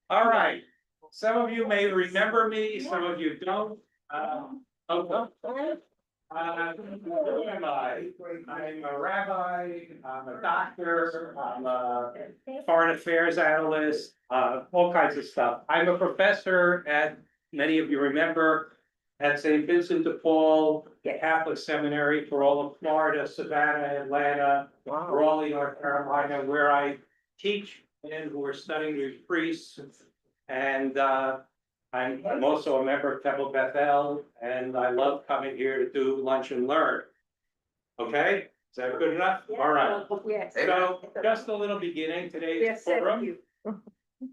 All right, some of you may remember me, some of you don't. Who am I? I'm a rabbi, I'm a doctor, I'm a foreign affairs analyst, all kinds of stuff. I'm a professor at, many of you remember, at St. Vincent de Paul Catholic Seminary for all of Florida, Savannah, Atlanta, Raleigh, North Carolina, where I teach men who are studying to be priests. And I'm also a member of Temple Bethel, and I love coming here to do lunch and learn. Okay, is that good enough? All right. Yes. So just a little beginning, today's forum.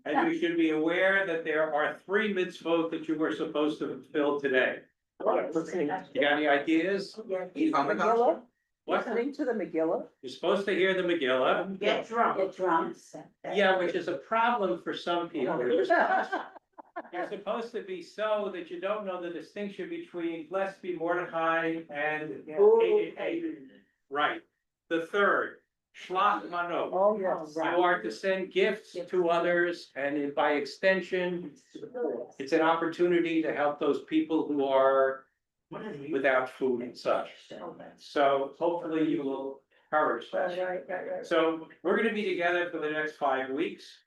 And you should be aware that there are 3 mitzvot that you were supposed to fulfill today. You got any ideas? Megillah? What? Listening to the Megillah? You're supposed to hear the Megillah. Get drunk. Get drunk. Yeah, which is a problem for some people. You're supposed to be so that you don't know the distinction between blessed be Mordechai and Hated. Right. The third, Shlach Manot. Oh, yes. You are to send gifts to others, and by extension, it's an opportunity to help those people who are without food and such. So hopefully you will encourage that. Right. So we're gonna be together for the next 5 weeks.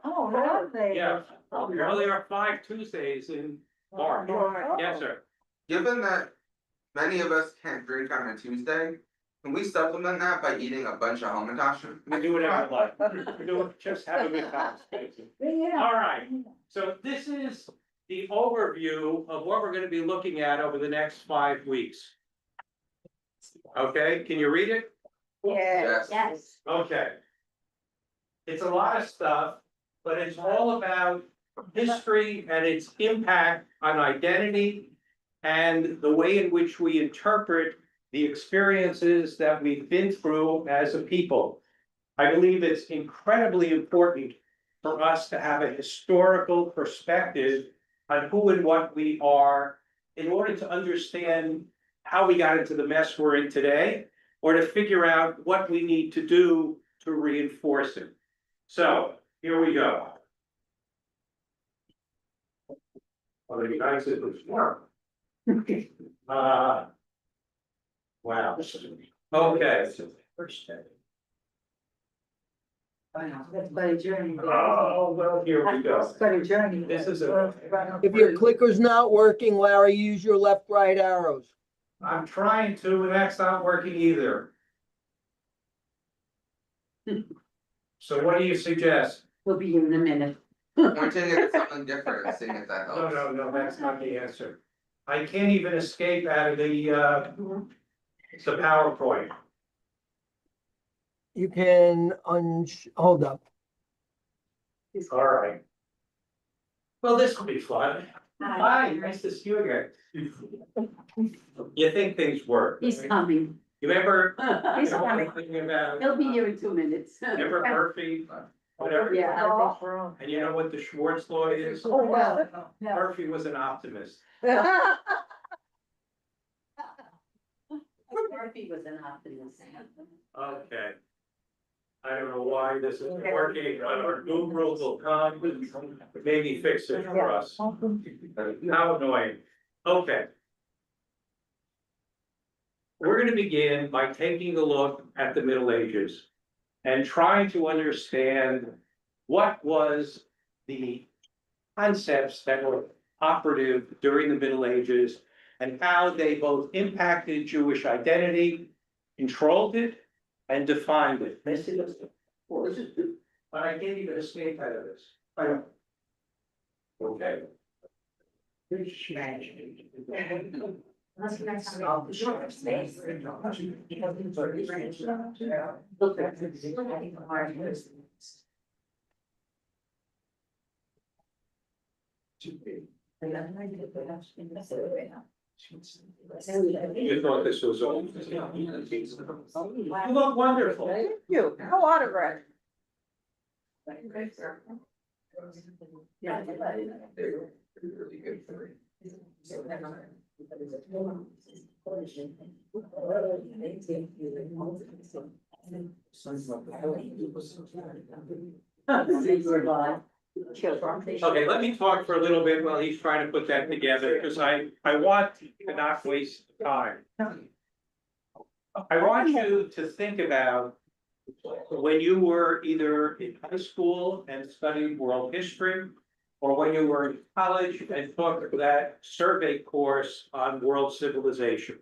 Oh, really? Yeah, well, there are 5 Tuesdays in March. Yes, sir. Given that many of us can't drink on a Tuesday, can we supplement that by eating a bunch of hamantash? We do whatever you like. We do just have a good conversation. All right, so this is the overview of what we're gonna be looking at over the next 5 weeks. Okay, can you read it? Yes. Okay. It's a lot of stuff, but it's all about history and its impact on identity and the way in which we interpret the experiences that we've been through as a people. I believe it's incredibly important for us to have a historical perspective on who and what we are in order to understand how we got into the mess we're in today, or to figure out what we need to do to reinforce it. So here we go. Well, the guys did this work. Wow. Okay. That's quite a journey. Oh, well, here we go. That's quite a journey. This is If your clicker's not working, Larry, use your left, right arrows. I'm trying to, and that's not working either. So what do you suggest? We'll be here in a minute. Pointing at something different and seeing if that helps. No, that's not the answer. I can't even escape out of the PowerPoint. You can hold up. All right. Well, this will be fun. Hi, nice to see you again. You think things work? He's coming. You remember? He's coming. Thinking about, He'll be here in 2 minutes. remember Murphy? Whatever. Yeah. And you know what the Schwartz law is? Oh, well. Murphy was an optimist. Murphy was an optimist. Okay. I don't know why this isn't working, but our numerals will come, maybe fix it for us. How annoying. Okay. We're gonna begin by taking a look at the Middle Ages and trying to understand what was the concepts that were operative during the Middle Ages and how they both impacted Jewish identity, controlled it, and defined it. But I can't even escape out of this. I don't. Okay. You thought this was old? You look wonderful. Thank you. No autograph. Okay, let me talk for a little bit while he's trying to put that together, because I want to not waste time. I want you to think about when you were either in high school and studied world history, or when you were in college and took that survey course on world civilization.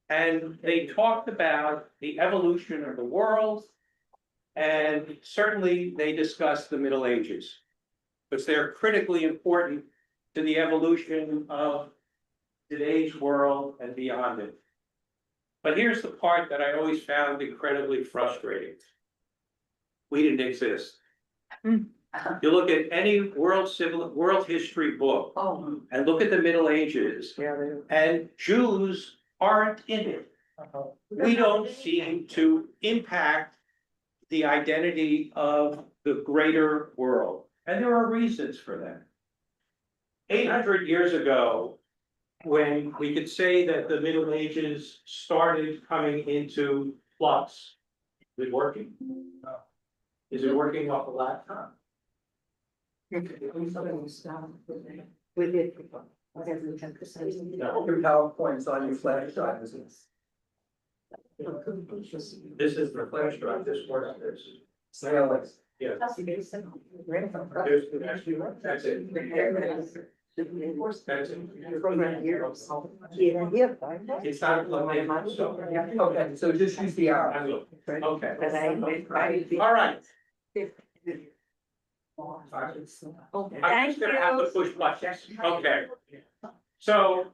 And they talked about the evolution of the world, and certainly they discussed the Middle Ages, because they're critically important to the evolution of today's world and beyond it. But here's the part that I always found incredibly frustrating. We didn't exist. You look at any world history book Oh. and look at the Middle Ages, and Jews aren't in it. We don't seem to impact the identity of the greater world, and there are reasons for that. 800 years ago, when we could say that the Middle Ages started coming into flux. Is it working? Is it working off the laptop? Your PowerPoint's on your flash drive, isn't it? This is the flash drive, this works, this. Yeah. That's it. That's it. It's not plugged in, so. Okay, so just use the I arrow. will. Okay, all right. I'm just gonna have to push buttons, okay. So,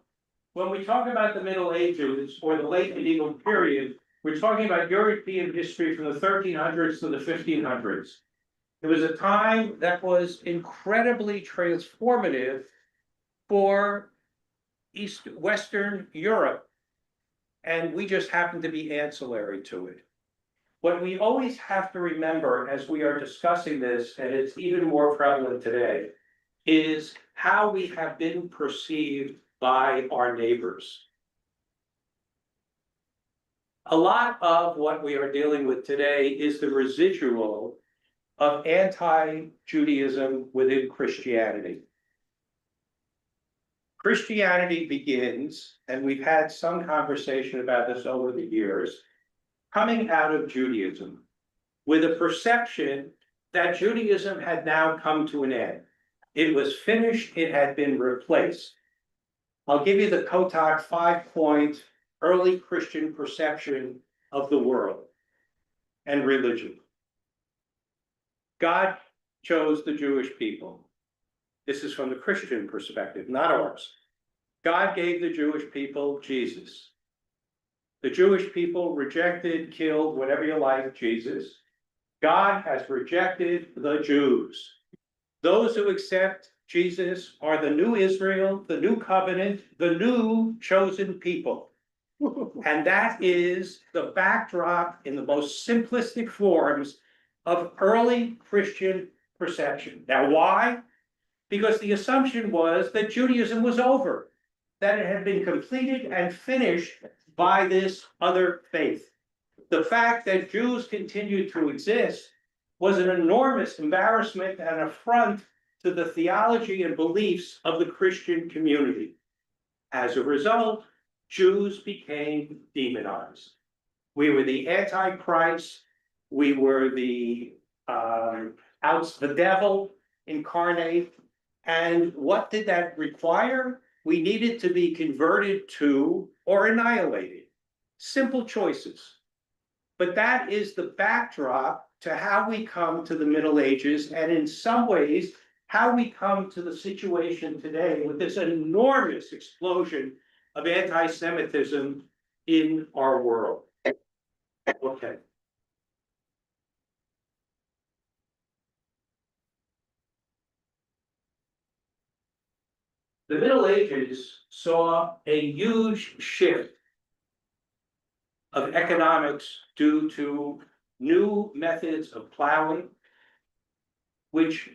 when we talk about the Middle Ages or the late medieval period, we're talking about European history from the 1300s to the 1500s. It was a time that was incredibly transformative for Western Europe. And we just happen to be ancillary to it. What we always have to remember as we are discussing this, and it's even more prevalent today, is how we have been perceived by our neighbors. A lot of what we are dealing with today is the residual of anti-Judaism within Christianity. Christianity begins, and we've had some conversation about this over the years, coming out of Judaism with a perception that Judaism had now come to an end. It was finished, it had been replaced. I'll give you the Kotak 5-point early Christian perception of the world and religion. God chose the Jewish people. This is from the Christian perspective, not ours. God gave the Jewish people Jesus. The Jewish people rejected, killed, whatever you like, Jesus. God has rejected the Jews. Those who accept Jesus are the new Israel, the new covenant, the new chosen people. And that is the backdrop in the most simplistic forms of early Christian perception. Now, why? Because the assumption was that Judaism was over, that it had been completed and finished by this other faith. The fact that Jews continued to exist was an enormous embarrassment and affront to the theology and beliefs of the Christian community. As a result, Jews became demonized. We were the Antichrist, we were the devil incarnate. And what did that require? We needed to be converted to or annihilated. Simple choices. But that is the backdrop to how we come to the Middle Ages, and in some ways, how we come to the situation today with this enormous explosion of anti-Semitism in our world. Okay. The Middle Ages saw a huge shift of economics due to new methods of plowing, which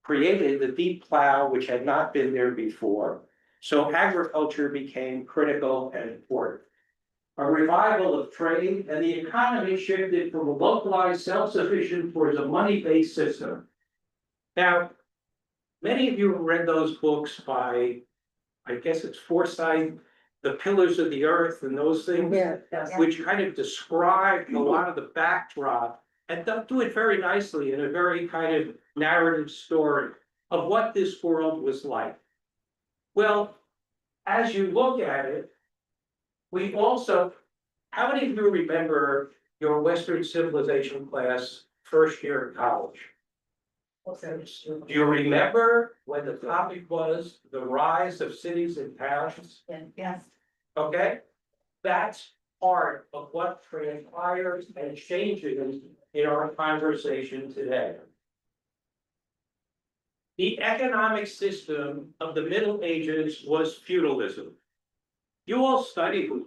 created the deep plow, which had not been there before. So agriculture became critical and important. A revival of trade, and the economy shifted from a localized self-sufficient towards a money-based system. Now, many of you have read those books by, I guess it's Forsyth, The Pillars of the Earth and those things. Which kind of describe a lot of the backdrop and they'll do it very nicely in a very kind of narrative story of what this world was like. Well, as you look at it, we also, how many of you remember your Western civilization class first year in college? Do you remember when the topic was the rise of cities and towns? Yes. Okay, that's part of what transpires and changes in our conversation today. The economic system of the Middle Ages was feudalism. You all studied it,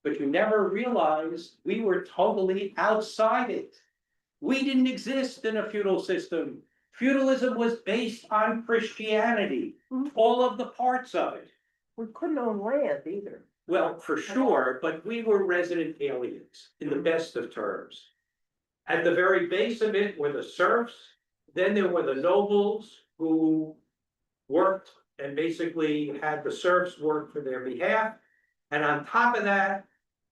but you never realized we were totally outside it. We didn't exist in a feudal system. Feudalism was based on Christianity, all of the parts of it. We couldn't own land either. Well, for sure, but we were resident aliens in the best of terms. At the very base of it were the serfs, then there were the nobles who worked and basically had the serfs work for their behalf. And on top of that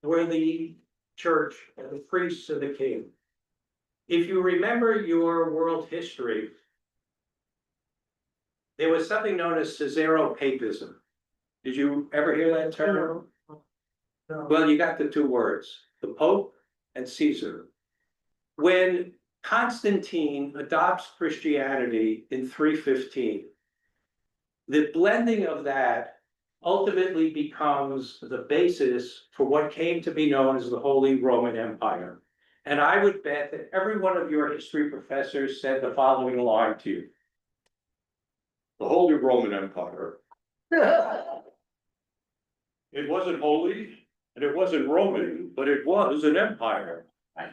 were the church and the priests and the king. If you remember your world history, there was something known as Caesaropapism. Did you ever hear that term? Well, you got the two words, the Pope and Caesar. When Constantine adopts Christianity in 315, the blending of that ultimately becomes the basis for what came to be known as the Holy Roman Empire. And I would bet that every one of your history professors said the following line to you. The Holy Roman Empire. It wasn't holy and it wasn't Roman, but it was an empire,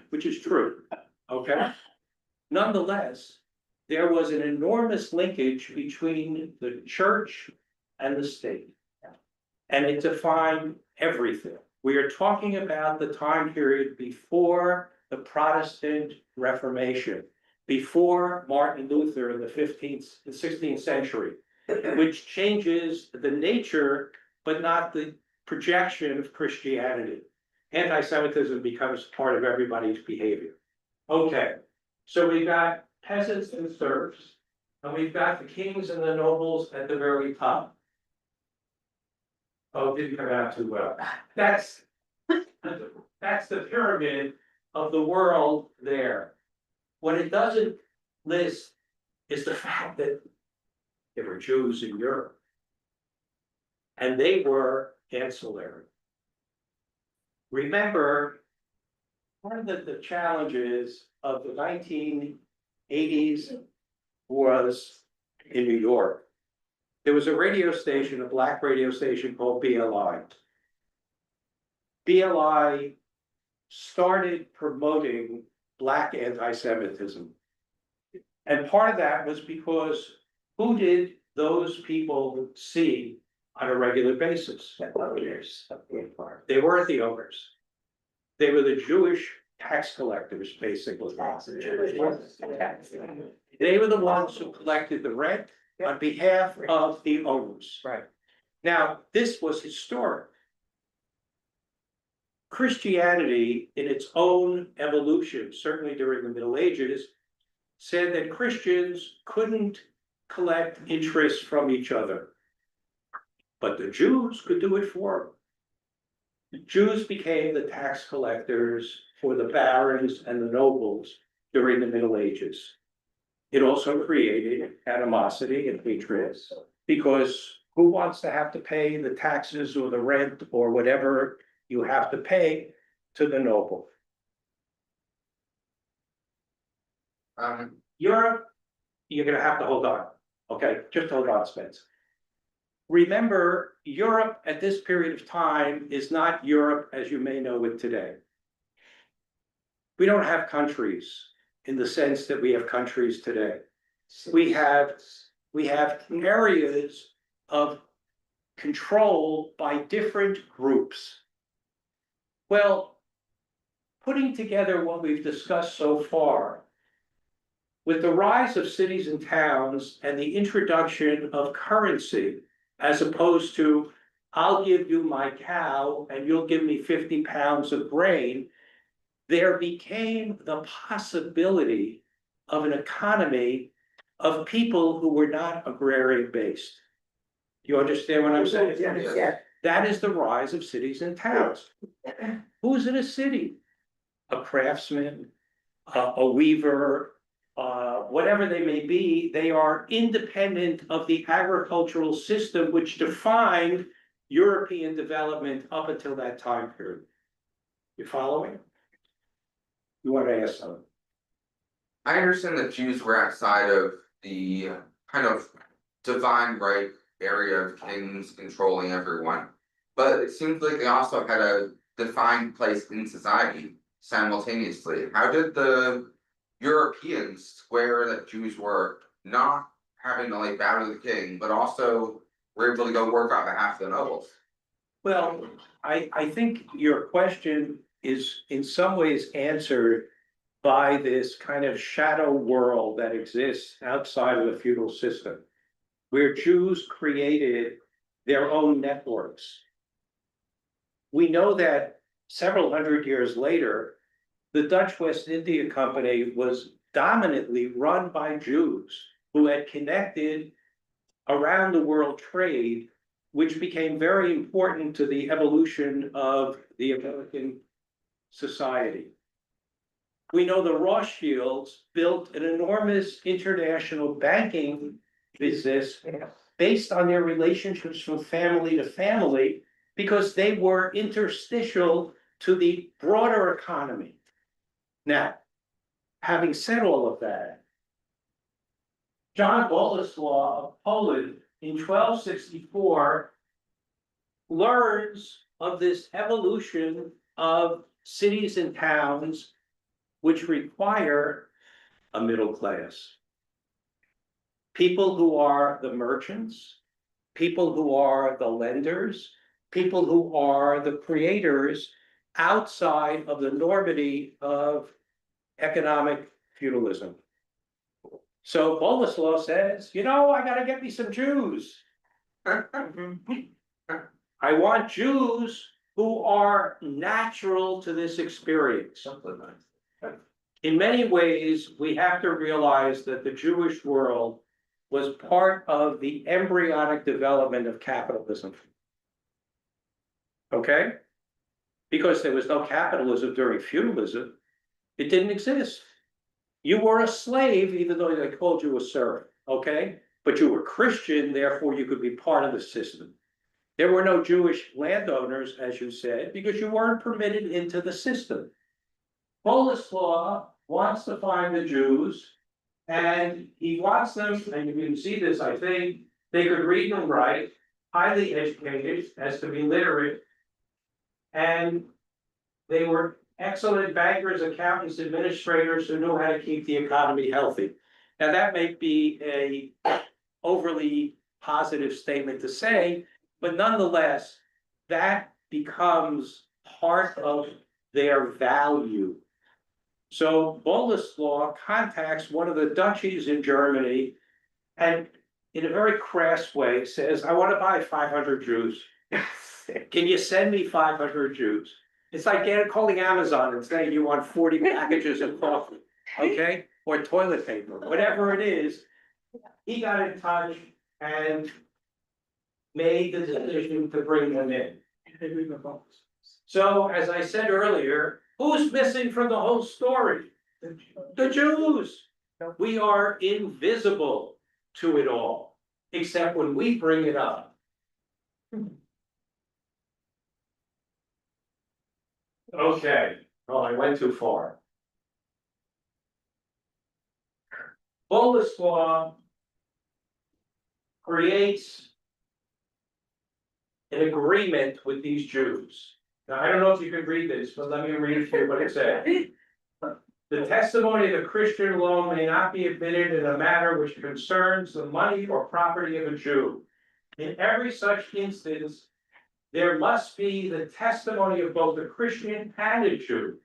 which is true, okay? Nonetheless, there was an enormous linkage between the church and the state. And it defined everything. We are talking about the time period before the Protestant Reformation, before Martin Luther in the 16th century, which changes the nature, but not the projection of Christianity. Anti-Semitism becomes part of everybody's behavior. Okay, so we've got peasants and serfs, and we've got the kings and the nobles at the very top. Oh, it didn't come out too well. That's the pyramid of the world there. What it doesn't list is the fact that there were Jews in Europe. And they were ancillary. Remember, one of the challenges of the 1980s was in New York. There was a radio station, a black radio station called BLI. BLI started promoting black anti-Semitism. And part of that was because who did those people see on a regular basis? The owners of the farm. They weren't the owners. They were the Jewish tax collectors, basically. They were the ones who collected the rent on behalf of the owners. Right. Now, this was historic. Christianity, in its own evolution, certainly during the Middle Ages, said that Christians couldn't collect interest from each other. But the Jews could do it for them. The Jews became the tax collectors for the barons and the nobles during the Middle Ages. It also created animosity and hatred, because who wants to have to pay the taxes or the rent or whatever you have to pay to the noble? Europe, you're gonna have to hold on, okay? Just hold on, Spence. Remember, Europe at this period of time is not Europe as you may know it today. We don't have countries in the sense that we have countries today. We have areas of control by different groups. Well, putting together what we've discussed so far, with the rise of cities and towns and the introduction of currency, as opposed to, I'll give you my cow and you'll give me 50 pounds of grain, there became the possibility of an economy of people who were not agrarian based. You understand what I'm saying? Yeah. That is the rise of cities and towns. Who's in a city? A craftsman, a weaver, whatever they may be, they are independent of the agricultural system which defined European development up until that time period. You following? You want to ask something? I understand that Jews were outside of the kind of divine right area of kings controlling everyone. But it seems like they also had a defined place in society simultaneously. How did the Europeans square that Jews were not having to like bow to the king, but also were able to go work on behalf of the nobles? Well, I think your question is in some ways answered by this kind of shadow world that exists outside of the feudal system, where Jews created their own networks. We know that several hundred years later, the Dutch West India Company was dominantly run by Jews who had connected around the world trade, which became very important to the evolution of the American society. We know the Rothschilds built an enormous international banking business based on their relationships from family to family, because they were interstitial to the broader economy. Now, having said all of that, John Boleslaw of Poland in 1264 learns of this evolution of cities and towns which require a middle class. People who are the merchants, people who are the lenders, people who are the creators outside of the normity of economic feudalism. So Boleslaw says, I gotta get me some Jews. I want Jews who are natural to this experience. In many ways, we have to realize that the Jewish world was part of the embryonic development of capitalism. Okay? Because there was no capitalism during feudalism, it didn't exist. You were a slave, even though they called you a servant, okay? But you were Christian, therefore you could be part of the system. There were no Jewish landowners, as you said, because you weren't permitted into the system. Boleslaw wants to find the Jews, and he wants them, and you can see this, I think, they could read and write, highly educated, as to be literate, and they were excellent bankers, accountants, administrators who knew how to keep the economy healthy. Now, that may be a overly positive statement to say, but nonetheless, that becomes part of their value. So Boleslaw contacts one of the duchies in Germany and in a very crass way says, I want to buy 500 Jews. Can you send me 500 Jews? It's like calling Amazon and saying you want 40 packages of coffee, okay? Or toilet paper, whatever it is. He got in touch and made the decision to bring them in. So, as I said earlier, who's missing from the whole story? The Jews. We are invisible to it all, except when we bring it up. Okay, well, I went too far. Boleslaw creates an agreement with these Jews. Now, I don't know if you can read this, but let me read to you what it said. The testimony of the Christian law may not be admitted in a matter which concerns the money or property of a Jew. In every such instance, there must be the testimony of both a Christian and a Jew.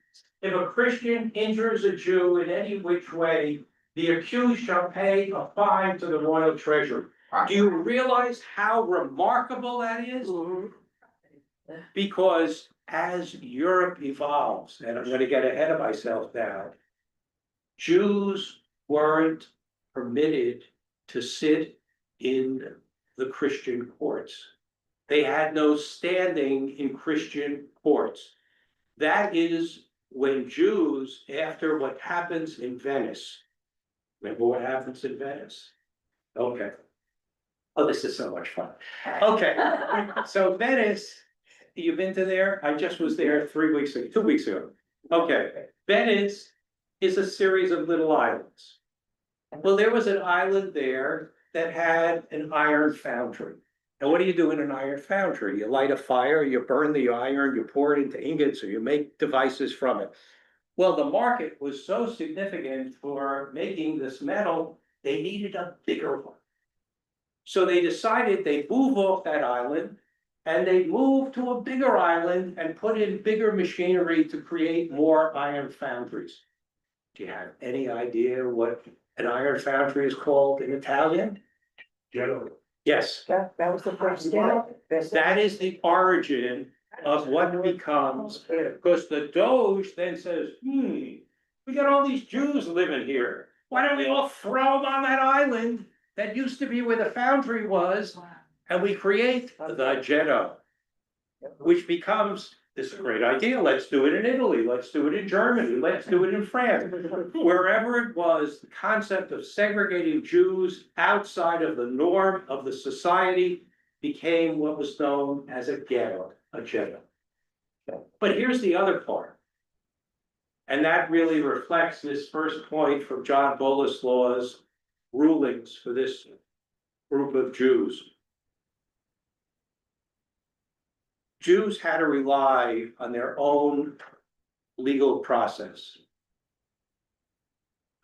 If a Christian injures a Jew in any which way, the accused shall pay a fine to the royal treasury. Do you realize how remarkable that is? Mhm. Because as Europe evolves, and I'm gonna get ahead of myself now, Jews weren't permitted to sit in the Christian courts. They had no standing in Christian courts. That is when Jews, after what happens in Venice. Remember what happens in Venice? Okay. Oh, this is so much fun. Okay, so Venice, you've been to there? I just was there 3 weeks ago, 2 weeks ago. Okay, Venice is a series of little islands. Well, there was an island there that had an iron foundry. And what do you do in an iron foundry? You light a fire, you burn the iron, you pour it into ingots, or you make devices from it. Well, the market was so significant for making this metal, they needed a bigger one. So they decided they'd move off that island and they'd move to a bigger island and put in bigger machinery to create more iron foundries. Do you have any idea what an iron foundry is called in Italian? General. Yes, That was the first step. that is the origin of what becomes, because the Doge then says, we got all these Jews living here. Why don't we all throw them on that island that used to be where the foundry was, and we create the ghetto, which becomes this great idea. Let's do it in Italy. Let's do it in Germany. Let's do it in France. Wherever it was, the concept of segregating Jews outside of the norm of the society became what was known as a ghetto, a ghetto. But here's the other part. And that really reflects this first point from John Boleslaw's rulings for this group of Jews. Jews had to rely on their own legal process.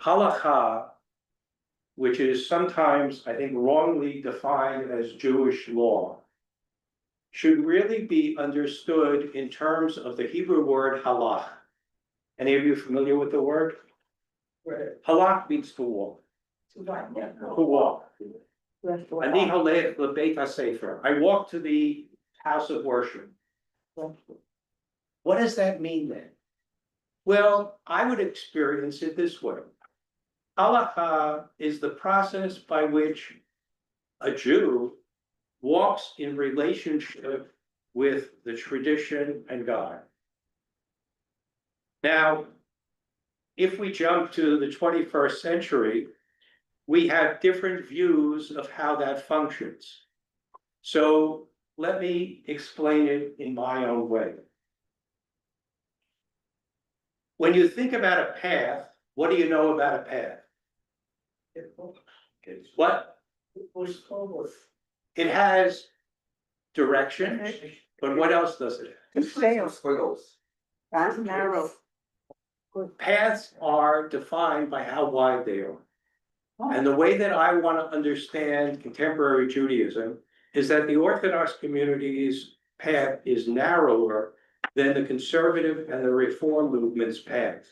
Halakha, which is sometimes, I think, wrongly defined as Jewish law, should really be understood in terms of the Hebrew word halach. Any of you familiar with the word? Halach means to walk. To walk. Ani holech lebeit hasefer. I walk to the house of worship. What does that mean then? Well, I would experience it this way. Halakha is the process by which a Jew walks in relationship with the tradition and God. Now, if we jump to the 21st century, we have different views of how that functions. So let me explain it in my own way. When you think about a path, what do you know about a path? What? It has direction, but what else does it have? Squiggles. That's narrow. Paths are defined by how wide they are. And the way that I want to understand contemporary Judaism is that the Orthodox community's path is narrower than the conservative and the reform movement's path.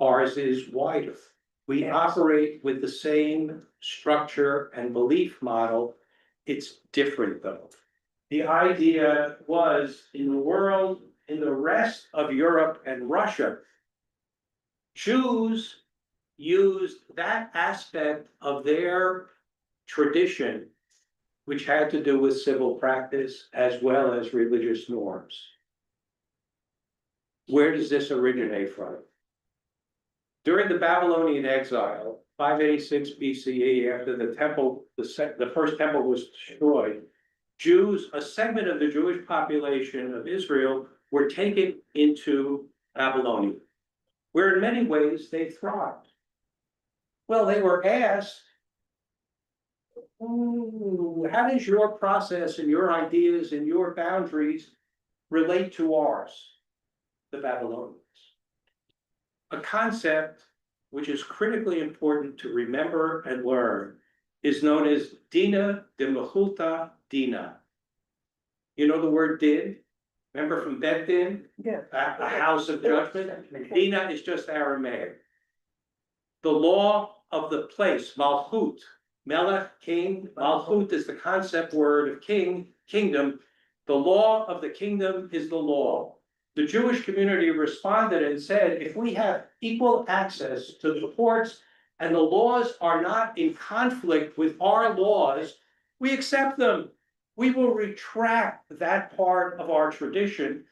Ours is wider. We operate with the same structure and belief model. It's different though. The idea was in the world, in the rest of Europe and Russia, Jews used that aspect of their tradition, which had to do with civil practice as well as religious norms. Where does this originate from? During the Babylonian exile, 586 BCE, after the temple, the first temple was destroyed, Jews, a segment of the Jewish population of Israel, were taken into Babylonia, where in many ways they thrived. Well, they were asked, how does your process and your ideas and your boundaries relate to ours, the Babylonians? A concept which is critically important to remember and learn is known as Dina de Mechulta Dina. You know the word din? Remember from Bet Din? Yeah. A house of judgment? Dina is just Aramaic. The law of the place, Malchut, Melech, king, Malchut is the concept word of king, kingdom. The law of the kingdom is the law. The Jewish community responded and said, if we have equal access to the courts and the laws are not in conflict with our laws, we accept them. We will retract that part of our tradition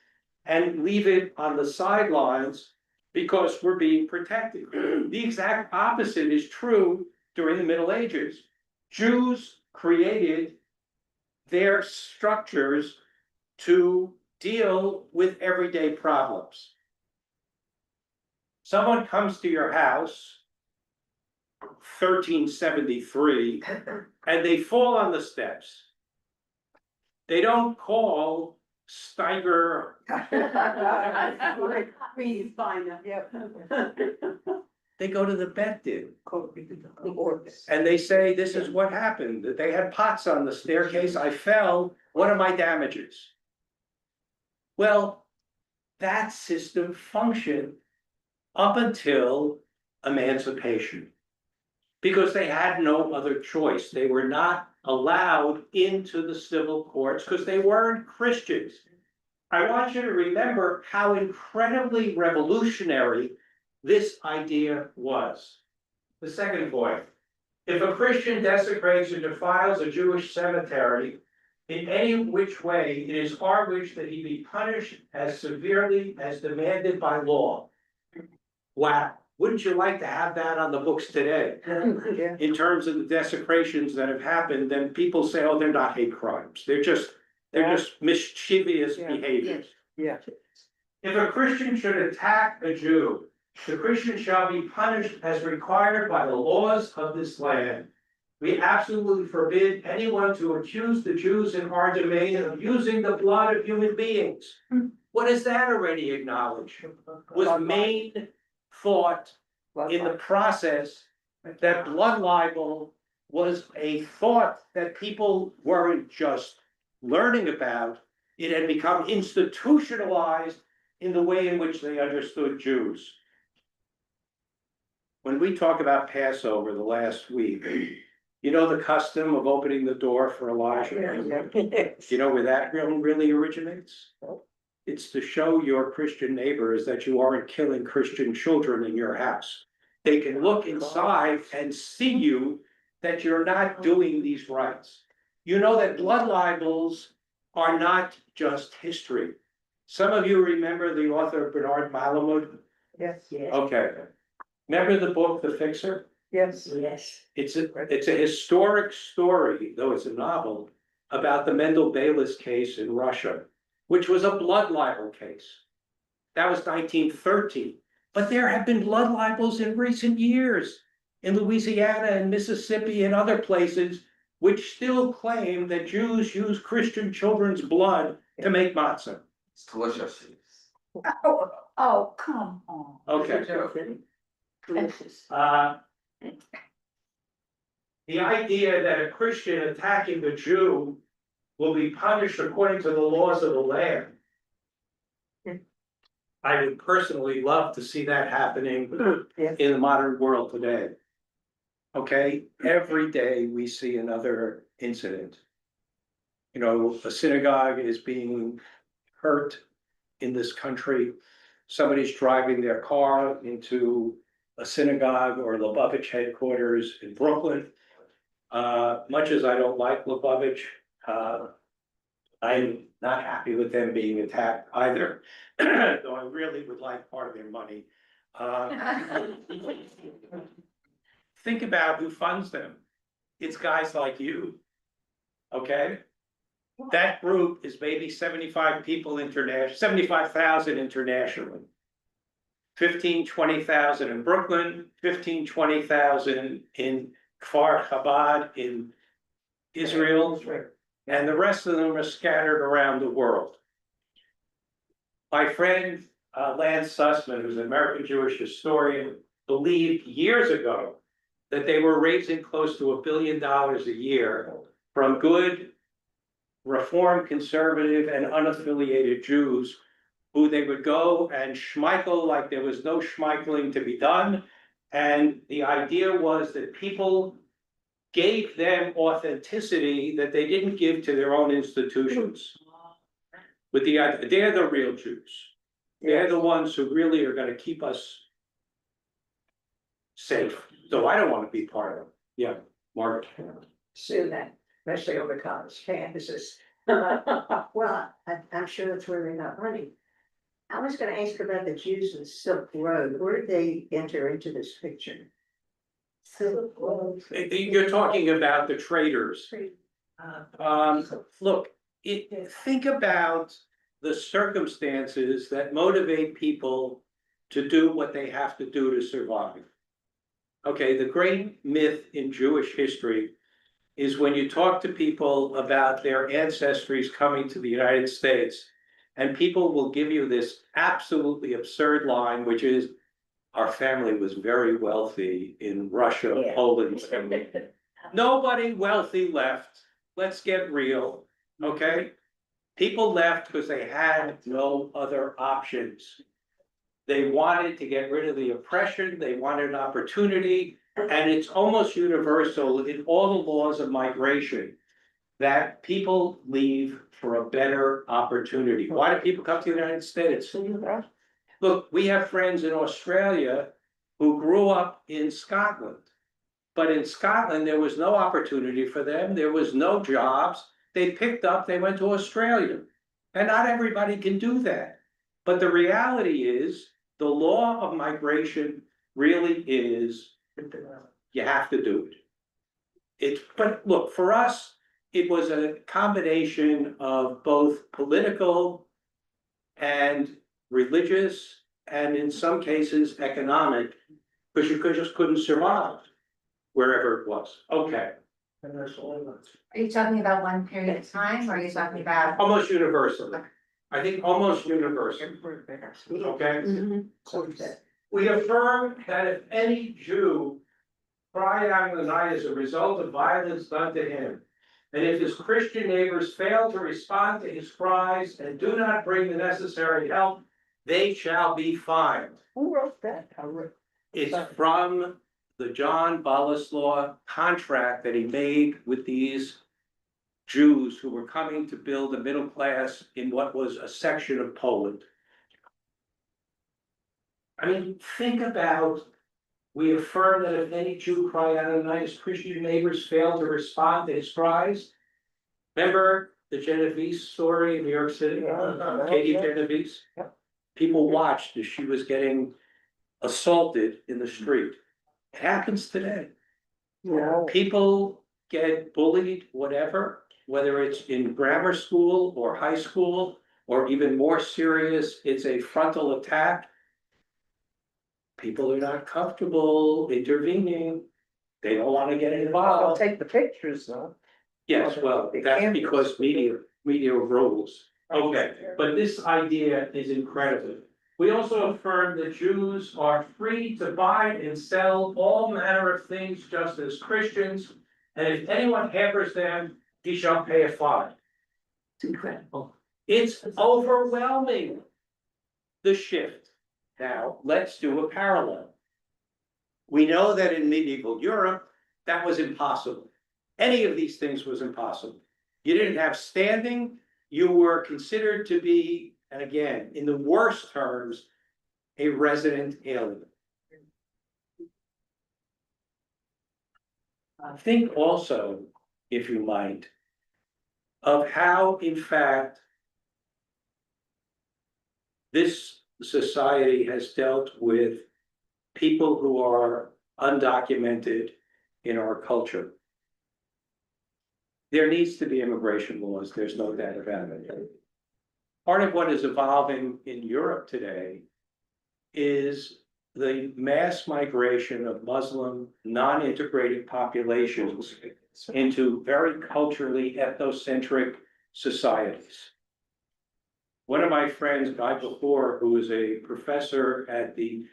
and leave it on the sidelines because we're being protected. The exact opposite is true during the Middle Ages. Jews created their structures to deal with everyday problems. Someone comes to your house, 1373, and they fall on the steps. They don't call Steiger. Please find them. Yep. They go to the Beth Din. The orders. And they say, this is what happened, that they had pots on the staircase, I fell, what are my damages? Well, that system functioned up until emancipation. Because they had no other choice. They were not allowed into the civil courts because they weren't Christians. I want you to remember how incredibly revolutionary this idea was. The second point, if a Christian desecrates or defiles a Jewish cemetery in any which way, it is our wish that he be punished as severely as demanded by law. Wow, wouldn't you like to have that on the books today? Yeah. In terms of the desecrations that have happened, then people say, oh, they're not hate crimes, they're just mischievous Yeah. behaviors. Yeah. If a Christian should attack a Jew, the Christian shall be punished as required by the laws of this land. We absolutely forbid anyone to accuse the Jews in our domain of using the blood of human beings. What does that already acknowledge? Was main thought in the process that blood libel was a thought that people weren't just learning about, it had become institutionalized in the way in which they understood Jews. When we talk about Passover the last week, you know the custom of opening the door for Elijah? You know where that really originates? It's to show your Christian neighbors that you aren't killing Christian children in your house. They can look inside and see you that you're not doing these rites. You know that blood libels are not just history. Some of you remember the author Bernard Malamud? Yes. Okay. Remember the book, The Fixer? Yes. It's a historic story, though it's a novel, about the Mendel Baylis case in Russia, which was a blood libel case. That was 1913. But there have been blood libels in recent years in Louisiana and Mississippi and other places, which still claim that Jews use Christian children's blood to make matzah. It's delicious. Oh, come on. Okay. Delicious. The idea that a Christian attacking a Jew will be punished according to the laws of the land. I would personally love to see that happening in the modern world today. Okay, every day we see another incident. You know, a synagogue is being hurt in this country. Somebody's driving their car into a synagogue or Lubavitch headquarters in Brooklyn. Much as I don't like Lubavitch, I'm not happy with them being attacked either, though I really would like part of their money. Think about who funds them. It's guys like you, okay? That group is maybe 75 people international, 75,000 internationally. 15, 20,000 in Brooklyn, 15, 20,000 in Kfar Chabad in Israel, and the rest of them are scattered around the world. My friend Lance Sussman, who's an American Jewish historian, believed years ago that they were raising close to $1 billion a year from good, Reform, conservative, and unaffiliated Jews who they would go and schmeichel like there was no schmeicheling to be done, And the idea was that people gave them authenticity that they didn't give to their own institutions. With the idea, they're the real Jews. They're the ones who really are gonna keep us safe. So I don't wanna be part of it. Yeah, Margaret. Soon then, especially on the college campuses. Well, I'm sure that's where they got money. I was gonna ask about the Jews in Silk Road, where did they enter into this picture? Silk Road. You're talking about the traders. Look, think about the circumstances that motivate people to do what they have to do to survive. Okay, the great myth in Jewish history is when you talk to people about their ancestries coming to the United States, and people will give you this absolutely absurd line, which is, our family was very wealthy in Russia, Yeah. Poland. Nobody wealthy left. Let's get real, okay? People left because they had no other options. They wanted to get rid of the oppression, they wanted an opportunity, and it's almost universal in all the laws of migration that people leave for a better opportunity. Why do people come to the United States? Look, we have friends in Australia who grew up in Scotland. But in Scotland, there was no opportunity for them, there was no jobs, they picked up, they went to Australia. And not everybody can do that. But the reality is, the law of migration really is, you have to do it. But look, for us, it was a combination of both political and religious, and in some cases, economic, because just couldn't survive wherever it was. Okay. Are you talking about one period of time, or are you talking about? Almost universal. I think almost universal, okay? We affirm that if any Jew cried out in the night as a result of violence done to him, and if his Christian neighbors fail to respond to his cries and do not bring the necessary help, they shall be fined. Who wrote that? It's from the John Boleslaw contract that he made with these Jews who were coming to build a middle class in what was a section of Poland. I mean, think about, we affirm that if any Jew cry out in the night, his Christian neighbors fail to respond to his cries. Remember the Genovese story in New York City? Katie Genovese? People watched as she was getting assaulted in the street. It happens today. People get bullied, whatever, whether it's in grammar school or high school, or even more serious, it's a frontal attack. People are not comfortable intervening. They don't want to get I'll involved. take the pictures though. Yes, well, that's because media rules. Okay, but this idea is incredible. We also affirm that Jews are free to buy and sell all manner of things just as Christians. And if anyone hampers them, he shall pay a fine. It's incredible. It's overwhelming. The shift. Now, let's do a parallel. We know that in medieval Europe, that was impossible. Any of these things was impossible. You didn't have standing, you were considered to be, and again, in the worst terms, a resident alien. Think also, if you might, of how, in fact, this society has dealt with people who are undocumented in our culture. There needs to be immigration laws, there's no doubt about it. Part of what is evolving in Europe today is the mass migration of Muslim non-integrated populations into very culturally ethnocentric societies. One of my friends, Guy Before, who is a professor at the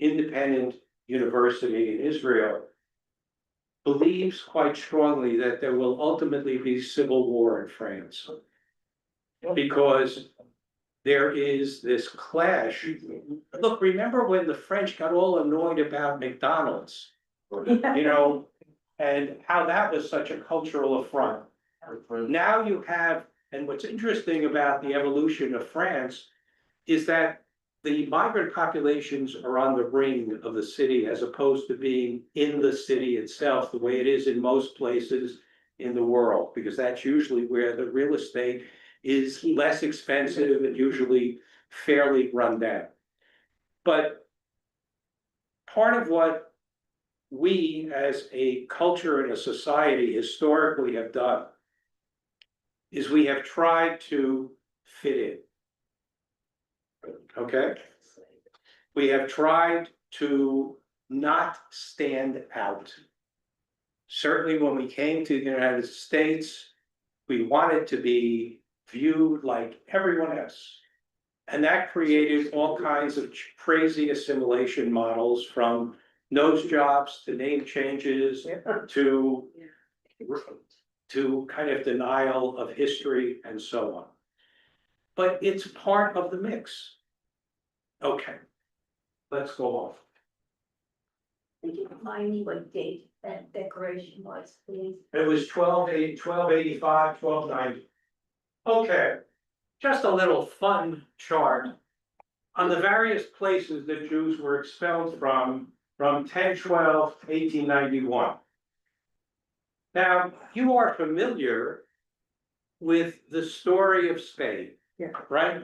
independent university in Israel, believes quite strongly that there will ultimately be civil war in France. Because there is this clash. Look, remember when the French got all annoyed about McDonald's? You know, and how that was such a cultural affront. Now you have, and what's interesting about the evolution of France is that the migrant populations are on the ring of the city as opposed to being in the city itself, the way it is in most places in the world, because that's usually where the real estate is less expensive and usually fairly run down. But part of what we as a culture and a society historically have done is we have tried to fit in. Okay? We have tried to not stand out. Certainly when we came to the United States, we wanted to be viewed like everyone else. And that created all kinds of crazy assimilation models, from nose jobs to name changes to kind of denial of history and so on. But it's part of the mix. Okay, let's go off. Could you remind me what date that declaration was, please? It was 1285, 1290. Okay, just a little fun chart on the various places that Jews were expelled from 1012 to 1891. Now, you are familiar with the story of Spain, Yeah. right?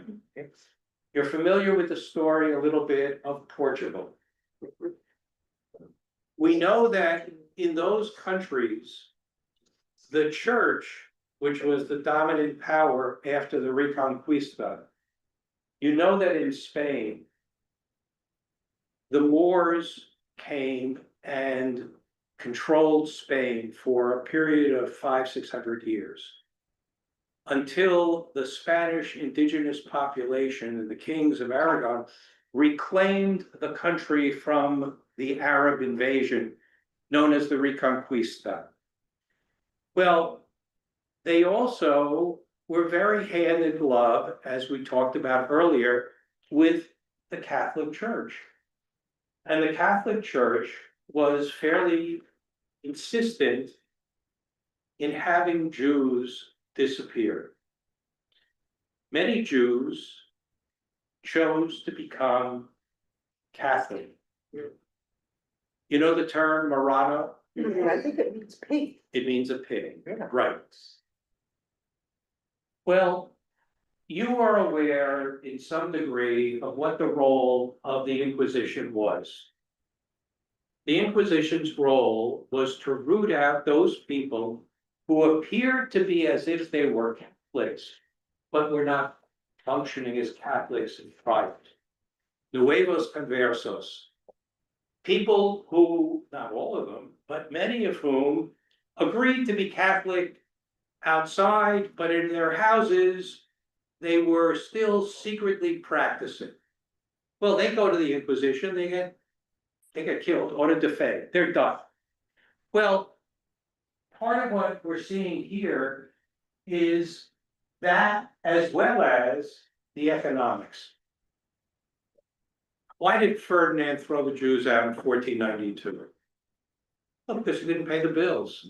You're familiar with the story a little bit of Portugal. We know that in those countries, the church, which was the dominant power after the Reconquista, you know that in Spain, the Moors came and controlled Spain for a period of 500-600 years, until the Spanish indigenous population and the kings of Aragon reclaimed the country from the Arab invasion known as the Reconquista. Well, they also were very hand in glove, as we talked about earlier, with the Catholic Church. And the Catholic Church was fairly insistent in having Jews disappear. Many Jews chose to become Catholic. You know the term Marano? I think it means pink. It means a pig, Yeah. right? Well, you are aware in some degree of what the role of the Inquisition was. The Inquisition's role was to root out those people who appeared to be as if they were Catholics, but were not functioning as Catholics in private. Nuevos conversos. People who, not all of them, but many of whom agreed to be Catholic outside, but in their houses, they were still secretly practicing. Well, they go to the Inquisition, they get killed, auto de fe, they're done. Well, part of what we're seeing here is that, as well as the economics. Why did Ferdinand throw the Jews out in 1492? Well, because he didn't pay the bills.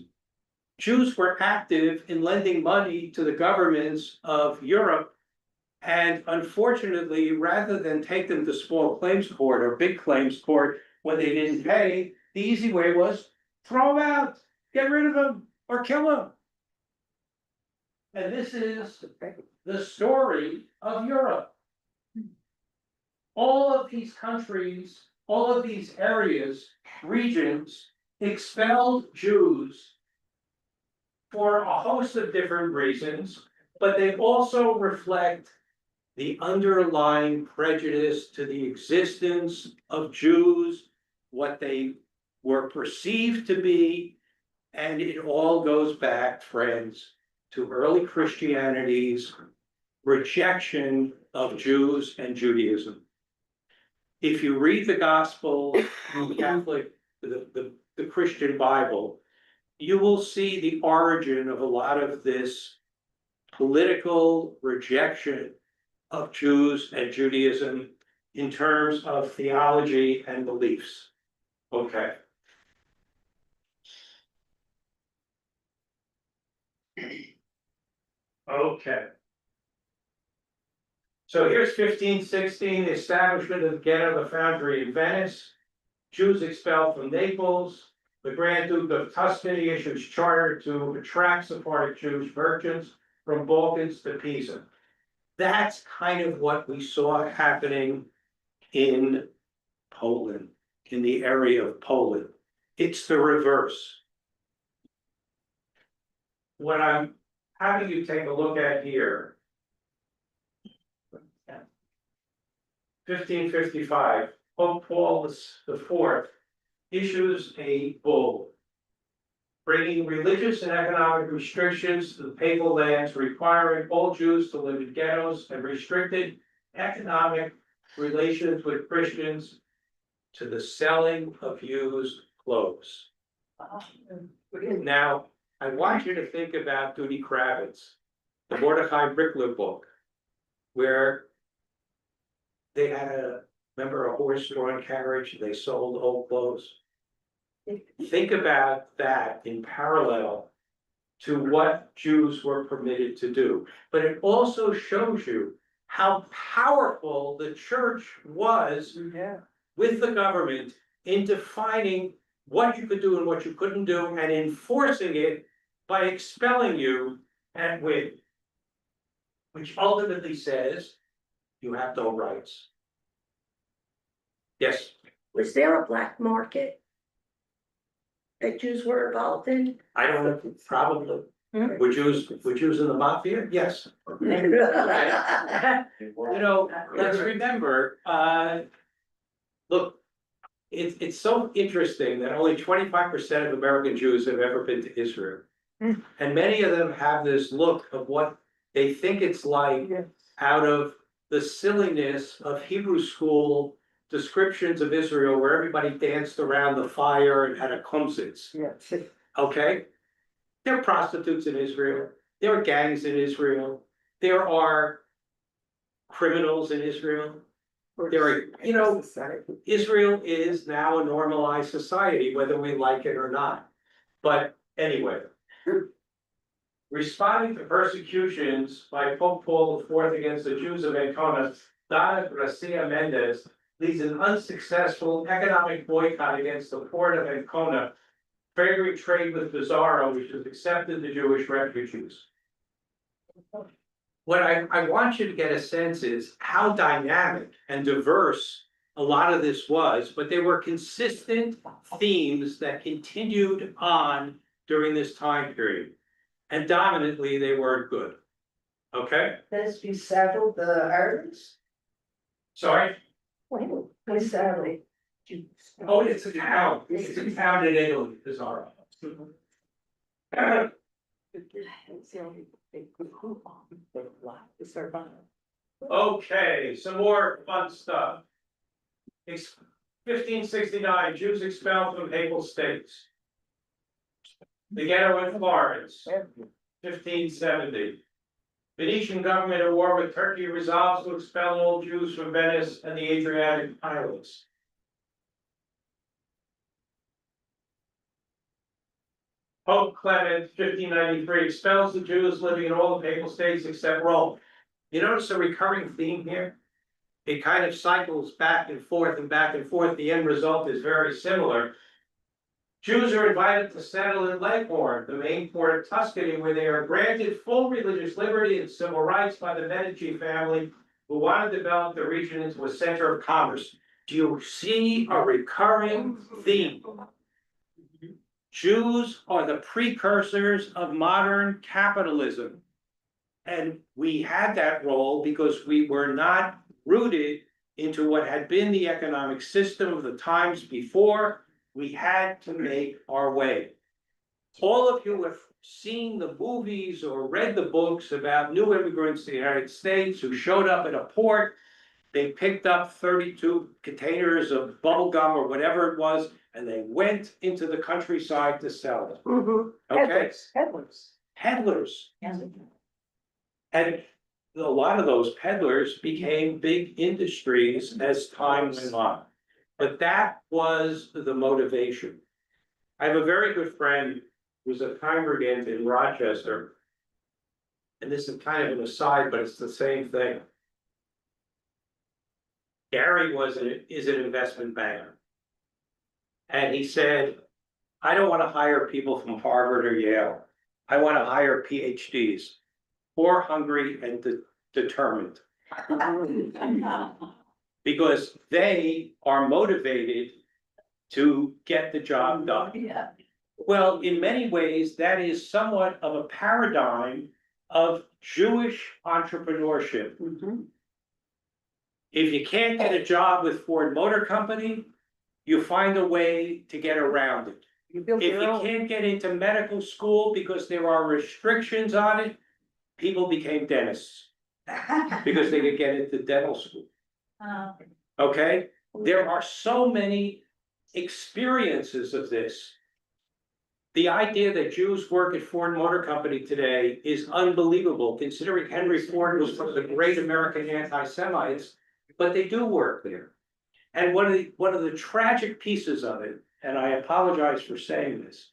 Jews were active in lending money to the governments of Europe. And unfortunately, rather than take them to small claims court or big claims court when they didn't pay, the easy way was throw them out, get rid of them, or kill them. And this is the story of Europe. All of these countries, all of these areas, regions, expelled Jews for a host of different reasons, but they also reflect the underlying prejudice to the existence of Jews, what they were perceived to be, and it all goes back, friends, to early Christianity's rejection of Jews and Judaism. If you read the Gospel, the Catholic, the Christian Bible, you will see the origin of a lot of this political rejection of Jews and Judaism in terms of theology and beliefs. Okay. Okay. So here's 1516, the establishment of the ghetto, the foundry in Venice. Jews expelled from Naples. The Grand Duke of Tuscany issues charter to attract Sephardic Jewish merchants from Balkans to Pisa. That's kind of what we saw happening in Poland, in the area of Poland. It's the reverse. What I'm having you take a look at here. 1555, Pope Paul IV issues a bull bringing religious and economic restrictions to the papal lands, requiring all Jews to live in ghettos and restricted economic relations with Christians to the selling of used clothes. Now, I want you to think about Duty Kravitz, the Mordecai Brickler book, where they had a horse-drawn carriage, they sold old clothes. Think about that in parallel to what Jews were permitted to do. But it also shows you how powerful the church was with the government in defining what you could do and what you couldn't do and enforcing it by expelling you at will, which ultimately says you have no rights. Yes, Was there a black market that Jews were involved in? I don't know, probably. Would Jews in the mafia? Yes. You know, let's remember, look, it's so interesting that only 25% of American Jews have ever been to Israel. And many of them have this look of what they think it's like out of the silliness of Hebrew school descriptions of Israel where everybody danced around the fire and had a kumsitz, okay? There are prostitutes in Israel, there are gangs in Israel, there are criminals in Israel. There are, you know, Israel is now a normalized society, whether we like it or not. But anyway, responding to persecutions by Pope Paul IV against the Jews of Ancona, Donna Gracia Mendez leads an unsuccessful economic boycott against the port of Ancona, favoring trade with Pizarro, which has accepted the Jewish refugees. What I want you to get a sense is how dynamic and diverse a lot of this was, but they were consistent themes that continued on during this time period. And dominantly, they weren't good. Okay? Does we settle the Arabs? Sorry? We settled. Oh, it's a town. It's a town in Italy, Pizarro. Okay, some more fun stuff. 1569, Jews expelled from Papal States. The ghetto in Florence, 1570. Venetian government at war with Turkey resolves to expel all Jews from Venice and the Adriatic Islands. Pope Clement, 1593, expels the Jews living in all the Papal States except Rome. You notice a recurring theme here? It kind of cycles back and forth and back and forth. The end result is very similar. Jews are invited to settle in Leghorn, the main port of Tuscany, where they are granted full religious liberty and civil rights by the Medici family, who want to develop the region into a center of commerce. Do you see a recurring theme? Jews are the precursors of modern capitalism. And we had that role because we were not rooted into what had been the economic system of the times before. We had to make our way. All of you have seen the movies or read the books about new immigrants to the United States who showed up at a port. They picked up 32 containers of bubble gum or whatever it was, and they went into the countryside to sell it. Okay? Headless. Peddlers. And a lot of those peddlers became big industries as time went on. But that was the motivation. I have a very good friend who's a congregant in Rochester. And this is kind of an aside, but it's the same thing. Gary is an investment banker. And he said, I don't want to hire people from Harvard or Yale. I want to hire PhDs, poor, hungry, and determined. Because they are motivated to get the job done. Yeah. Well, in many ways, that is somewhat of a paradigm of Jewish entrepreneurship. If you can't get a job with Ford Motor Company, you find a way to get around it. You built If your you own. can't get into medical school because there are restrictions on it, people became dentists because they could get into dental school. Okay? There are so many experiences of this. The idea that Jews work at Ford Motor Company today is unbelievable, considering Henry Ford was one of the great American anti-Semites, but they do work there. And one of the tragic pieces of it, and I apologize for saying this,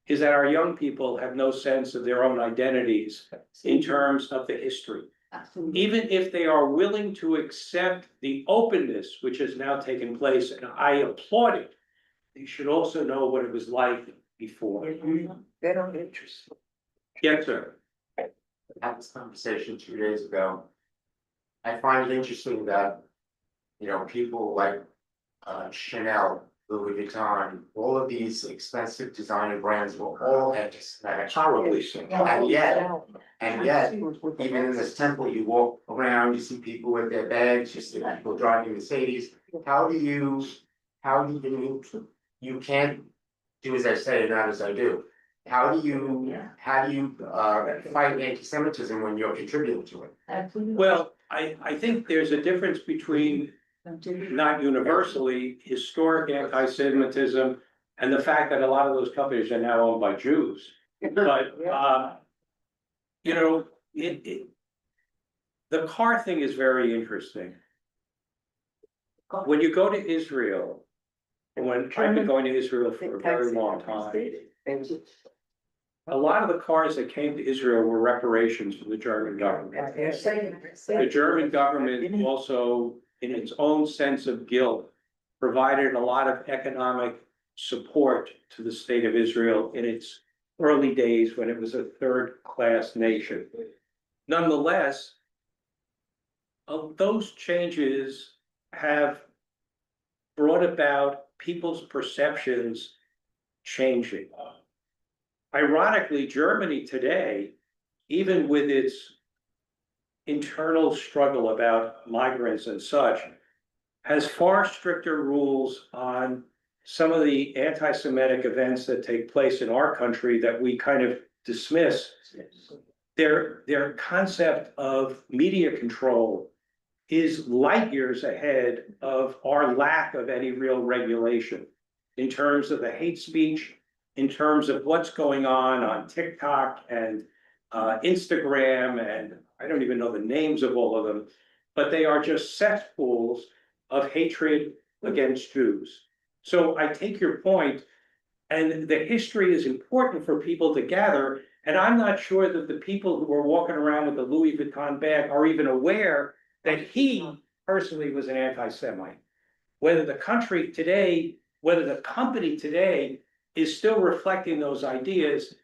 is that our young people have no sense of their own identities in terms of the history. Even if they are willing to accept the openness which has now taken place, and I applaud it, they should also know what it was like before. They don't interest. Yes, sir. Had this conversation 2 days ago. I find it interesting that, people like Chanel, Louis Vuitton, all of these expensive designer brands were all anti-Semitic. Horribly so. And yet, even in this temple, you walk around, you see people with their bags, you see people driving Mercedes. You can't do as I say and not as I do. How do you fight anti-Semitism when you're contributing to it? Well, I think there's a difference between not universally historic anti-Semitism and the fact that a lot of those companies are now owned by Jews. But, the car thing is very interesting. When you go to Israel, and when I've been going to Israel for a very long time, a lot of the cars that came to Israel were reparations from the German government. The German government also, in its own sense of guilt, provided a lot of economic support to the state of Israel in its early days when it was a third-class nation. Nonetheless, those changes have brought about people's perceptions changing. Ironically, Germany today, even with its internal struggle about migrants and such, has far stricter rules on some of the anti-Semitic events that take place in our country that we kind of dismiss. Their concept of media control is light years ahead of our lack of any real regulation in terms of the hate speech, in terms of what's going on TikTok and Instagram, and I don't even know the names of all of them, but they are just cesspools of hatred against Jews. So I take your point, and the history is important for people to gather, and I'm not sure that the people who are walking around with the Louis Vuitton bag are even aware that he personally was an anti-Semite. Whether the company today is still reflecting those ideas,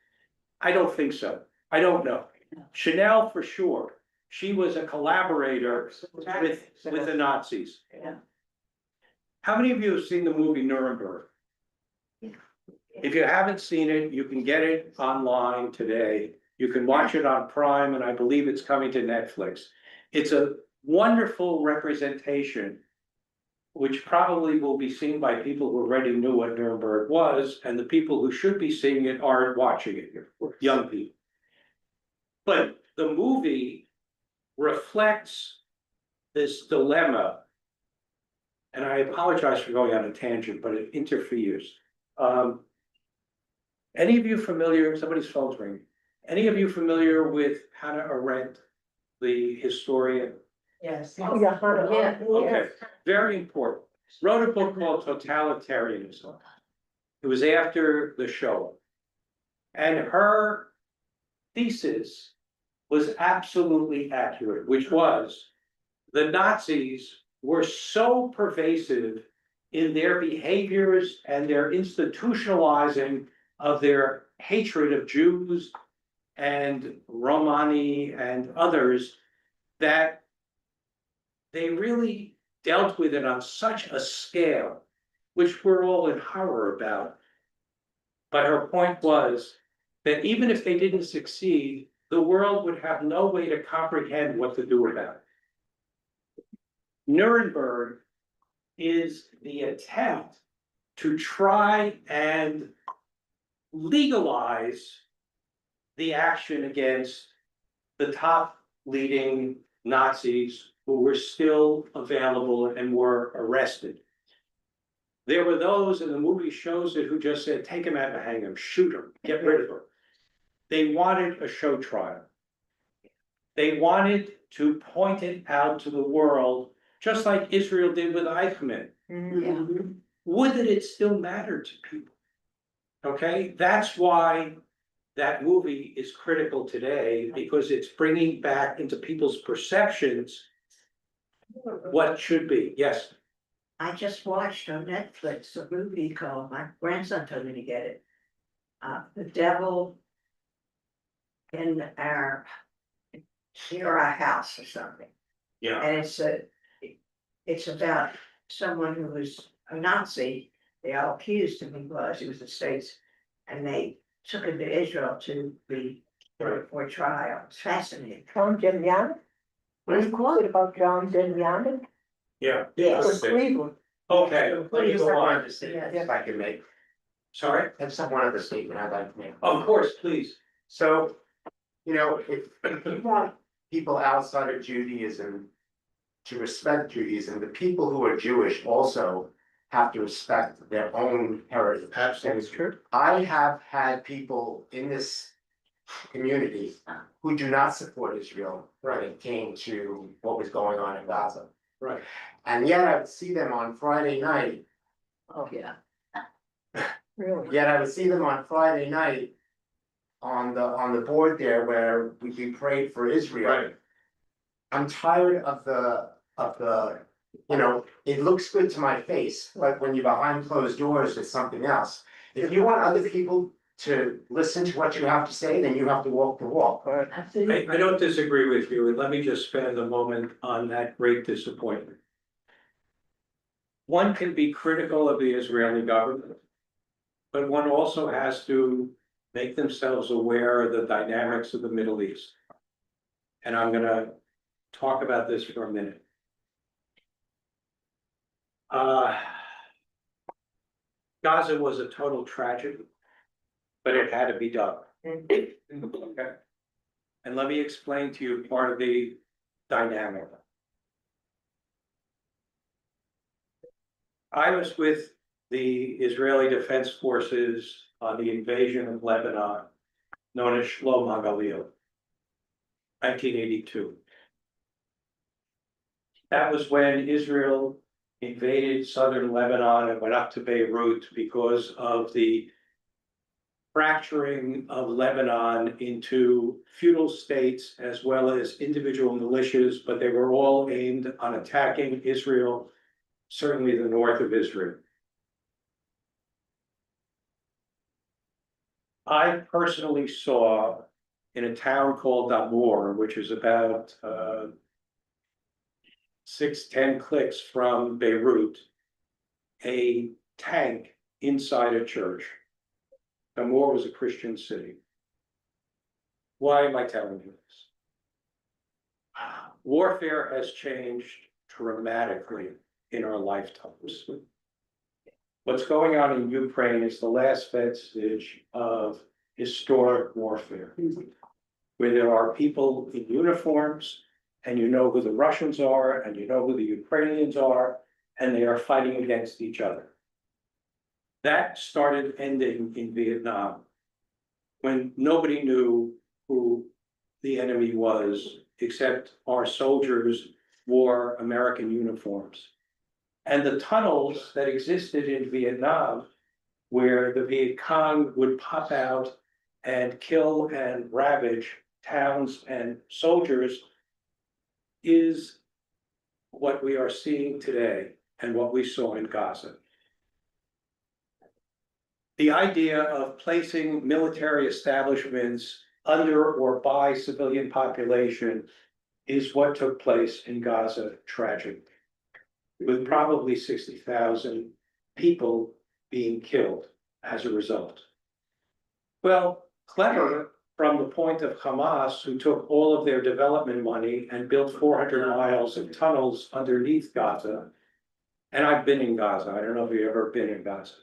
I don't think so. I don't know. Chanel, for sure. She was a collaborator with the Nazis. Yeah. How many of you have seen the movie Nuremberg? If you haven't seen it, you can get it online today. You can watch it on Prime, and I believe it's coming to Netflix. It's a wonderful representation, which probably will be seen by people who already knew what Nuremberg was, and the people who should be seeing it aren't watching it, young people. But the movie reflects this dilemma, and I apologize for going on a tangent, but it interferes. Any of you familiar, somebody's phone's ringing, any of you familiar with Hannah Arendt, the historian? Yes. Oh, yeah, Yeah. Okay, very important. Wrote a book called Totalitarianism. It was after the show. And her thesis was absolutely accurate, which was the Nazis were so pervasive in their behaviors and their institutionalizing of their hatred of Jews and Romani and others that they really dealt with it on such a scale, which we're all in horror about. But her point was that even if they didn't succeed, the world would have no way to comprehend what to do about it. Nuremberg is the attempt to try and legalize the action against the top leading Nazis who were still available and were arrested. There were those, and the movie shows it, who just said, take him out and hang him, shoot him, get rid of him. They wanted a show trial. They wanted to point it out to the world, just like Israel did with Eichmann. Would that it still matter to people? Okay, that's why that movie is critical today, because it's bringing back into people's perceptions what should be. Yes. I just watched on Netflix a movie called, my grandson told me to get it. The Devil in our, near our house or something. Yeah. And it's about someone who was a Nazi. They all accused him he was the States. And they took him to Israel to be for trial. It's fascinating. John Demjanjuk? What is it called? About John Demjanjuk? Yeah. Yes. Cleveland. Okay, Let me is go that? on to say, Yes. if I can make, sorry. that's one other statement I'd like to make. Of course, please. So, if you want people outside of Judaism to respect Judaism, the people who are Jewish also have to respect their own heritage. Absolutely true. I have had people in this community who do not support Israel when it came to what was going on in Gaza. Right. And yet I would see them on Friday night. Oh, yeah. Yet I would see them on Friday night on the board there where we prayed for Israel. Right. I'm tired of the, it looks good to my face, but when you're behind closed doors, it's something else. If you want other people to listen to what you have to say, then you have to walk the walk. I don't disagree with you, and let me just spend a moment on that great disappointment. One can be critical of the Israeli government, but one also has to make themselves aware of the dynamics of the Middle East. And I'm gonna talk about this for a minute. Gaza was a total tragedy, but it had to be done. Okay. And let me explain to you part of the dynamic. I was with the Israeli Defense Forces on the invasion of Lebanon, known as Shalom HaGalil, 1982. That was when Israel invaded southern Lebanon and went up to Beirut because of the fracturing of Lebanon into feudal states as well as individual militias, but they were all aimed on attacking Israel, certainly the north of Israel. I personally saw in a town called Namur, which is about 6-10 clicks from Beirut, a tank inside a church. Namur was a Christian city. Why am I telling you this? Warfare has changed dramatically in our lifetimes. What's going on in Ukraine is the last vestige of historic warfare, where there are people in uniforms, and you know who the Russians are, and you know who the Ukrainians are, and they are fighting against each other. That started ending in Vietnam, when nobody knew who the enemy was except our soldiers wore American uniforms. And the tunnels that existed in Vietnam, where the Viet Cong would pop out and kill and ravage towns and soldiers, is what we are seeing today and what we saw in Gaza. The idea of placing military establishments under or by civilian population is what took place in Gaza tragically, with probably 60,000 people being killed as a result. Well, clever from the point of Hamas, who took all of their development money and built 400 miles of tunnels underneath Gaza. And I've been in Gaza. I don't know if you've ever been in Gaza.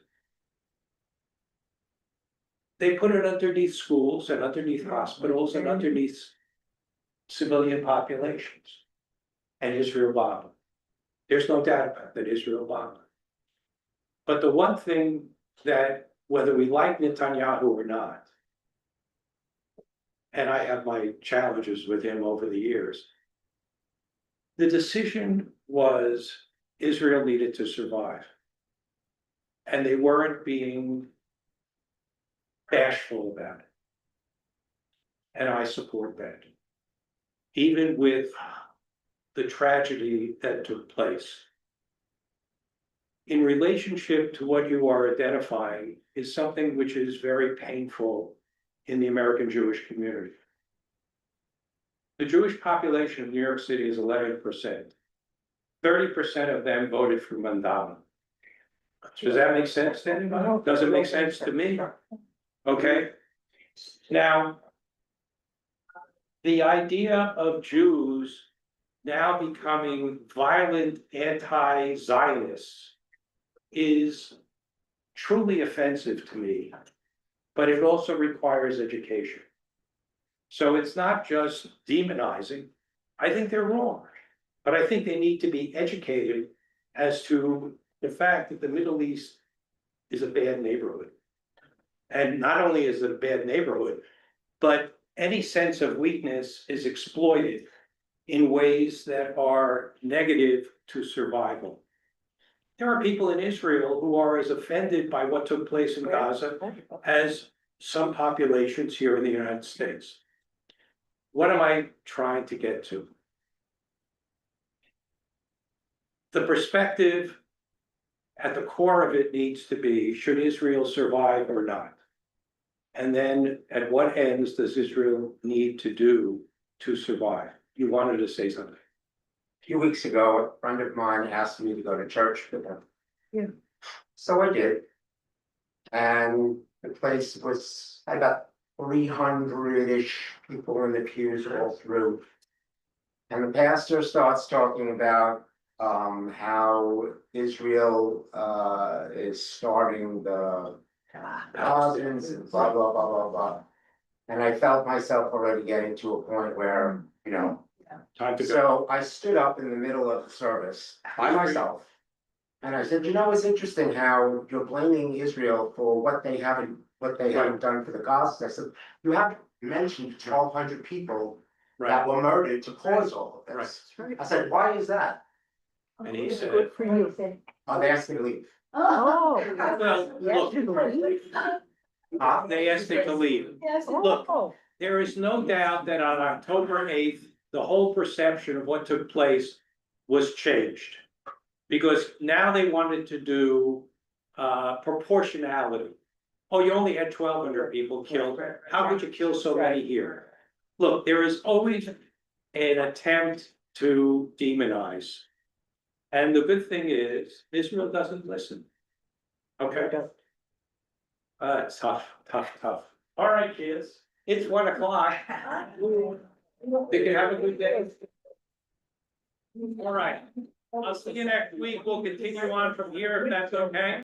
They put it underneath schools and underneath hospitals and underneath civilian populations. And Israel bombed them. There's no doubt about that, Israel bombed them. But the one thing that, whether we like Netanyahu or not, and I have my challenges with him over the years, the decision was Israel needed to survive. And they weren't being bashful about it. And I support that. Even with the tragedy that took place. In relationship to what you are identifying is something which is very painful in the American Jewish community. The Jewish population of New York City is 11%. 30% of them voted for Mandela. Does that make sense to anybody? Does it make sense to me? Okay. Now, the idea of Jews now becoming violent anti-Zionists is truly offensive to me, but it also requires education. So it's not just demonizing. I think they're wrong, but I think they need to be educated as to the fact that the Middle East is a bad neighborhood. And not only is it a bad neighborhood, but any sense of weakness is exploited in ways that are negative to survival. There are people in Israel who are as offended by what took place in Gaza as some populations here in the United States. What am I trying to get to? The perspective at the core of it needs to be, should Israel survive or not? And then at what ends does Israel need to do to survive? You wanted to say something. A few weeks ago, a friend of mine asked me to go to church with him. Yeah. So I did. And the place was, I got 300-ish people in the pews all through. And the pastor starts talking about how Israel is starting the thousands and blah, blah, blah, blah, blah. And I felt myself already getting to a point where, you know. Time to go. So I stood up in the middle of the service by myself. And I said, you know, it's interesting how you're blaming Israel for what they haven't done for the Gaza. I said, you haven't mentioned 1,200 people that were murdered to cause all of this. I said, why is that? And he said, Good for you. Oh, they asked me to leave. Oh. well, look, they asked me to leave. Look, Oh. there is no doubt that on October 8th, the whole perception of what took place was changed. Because now they wanted to do proportionality. Oh, you only had 1,200 people killed. How could you kill so many here? Look, there is always an attempt to demonize. And the good thing is, Israel doesn't listen. Okay? It's tough. All right, kids, it's 1 o'clock. They can have a good day. All right, I'll see you next week. We'll continue on from here if that's okay.